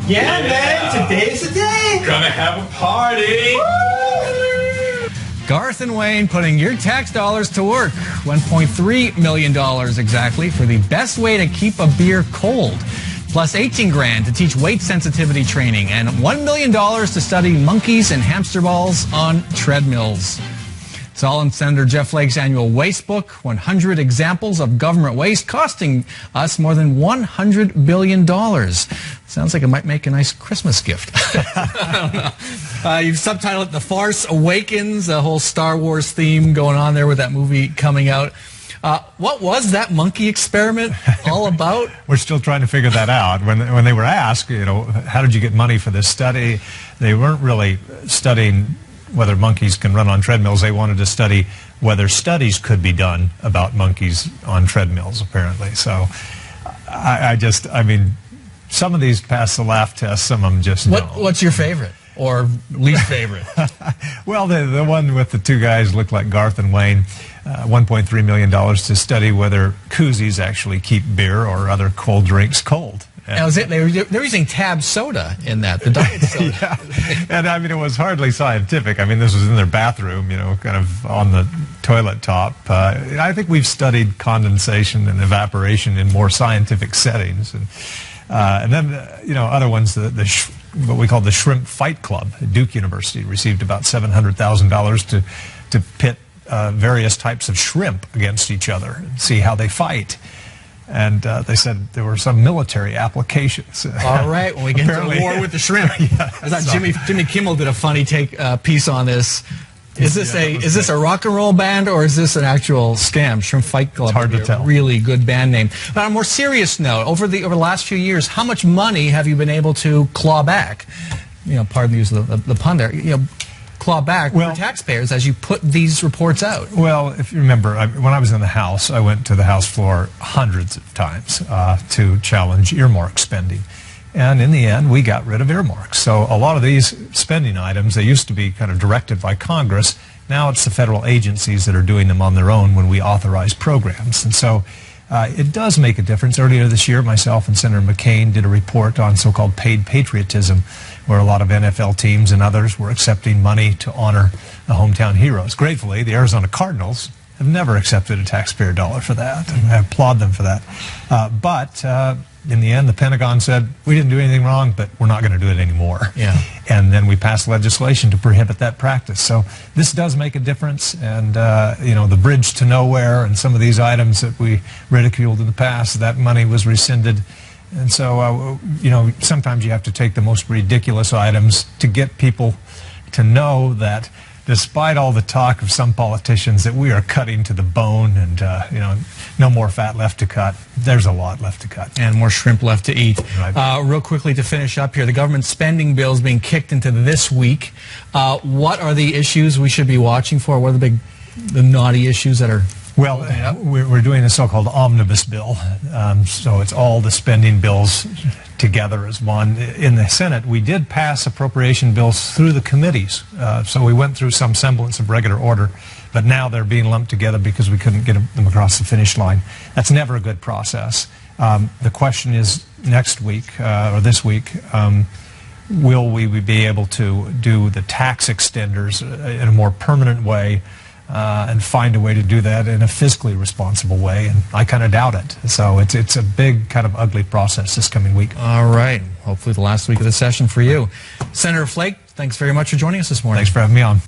Yeah, man, today's the day. Gonna have a party. Garth and Wayne putting your tax dollars to work. $1.3 million exactly for the best way to keep a beer cold. Plus 18 grand to teach weight sensitivity training and $1 million to study monkeys and hamster balls on treadmills. It's all in Senator Jeff Flake's annual Wastebook, 100 examples of government waste costing us more than $100 billion. Sounds like it might make a nice Christmas gift. I don't know. You've subtitled it The Farce Awakens, a whole Star Wars theme going on there with that movie coming out. What was that monkey experiment all about? We're still trying to figure that out. When they were asked, how did you get money for this study, they weren't really studying whether monkeys can run on treadmills. They wanted to study whether studies could be done about monkeys on treadmills, apparently. So I mean, some of these pass the laugh test, some of them just don't. What's your favorite or least favorite? Well, the one with the two guys looked like Garth and Wayne. $1.3 million to study whether koozies actually keep beer or other cold drinks cold. That was it. They were using Tab soda in that, the diet soda. Yeah. And I mean, it was hardly scientific. I mean, this was in their bathroom, kind of on the toilet top. I think we've studied condensation and evaporation in more scientific settings. And then, other ones, what we call the Shrimp Fight Club at Duke University received about $700,000 to pit various types of shrimp against each other and see how they fight. And they said there were some military applications. All right, when we get into war with the shrimp. Yeah, I thought Jimmy Kimmel did a funny piece on this. Is this a rock and roll band or is this an actual scam? Shrimp Fight Club. It's hard to tell. Really good band name. But on a more serious note, over the last few years, how much money have you been able to claw back? Pardon the use of the pun there. Claw back for taxpayers as you put these reports out? Well, if you remember, when I was in the House, I went to the House floor hundreds of times to challenge earmark spending. And in the end, we got rid of earmarks. So a lot of these spending items, they used to be kind of directed by Congress. Now it's the federal agencies that are doing them on their own when we authorize programs. And so it does make a difference. Earlier this year, myself and Senator McCain did a report on so-called paid patriotism, where a lot of NFL teams and others were accepting money to honor the hometown heroes. Gratefully, the Arizona Cardinals have never accepted a taxpayer dollar for that, and I applaud them for that. But in the end, the Pentagon said, we didn't do anything wrong, but we're not going to do it anymore. Yeah. And then we passed legislation to prohibit that practice. So this does make a difference, and the bridge to nowhere and some of these items that we ridiculed in the past, that money was rescinded. And so, sometimes you have to take the most ridiculous items to get people to know that despite all the talk of some politicians that we are cutting to the bone and, no more fat left to cut, there's a lot left to cut. And more shrimp left to eat. Right. Real quickly to finish up here, the government spending bill is being kicked into this week. What are the issues we should be watching for? What are the naughty issues that are... Well, we're doing a so-called omnibus bill, so it's all the spending bills together as one. In the Senate, we did pass appropriation bills through the committees, so we went through some semblance of regular order, but now they're being lumped together because we couldn't get them across the finish line. That's never a good process. The question is next week, or this week, will we be able to do the tax extenders in a more permanent way and find a way to do that in a fiscally responsible way, and I kind of doubt it. So it's a big, kind of ugly process this coming week. All right. Hopefully the last week of the session for you. Senator Flake, thanks very much for joining us this morning. Thanks for having me on.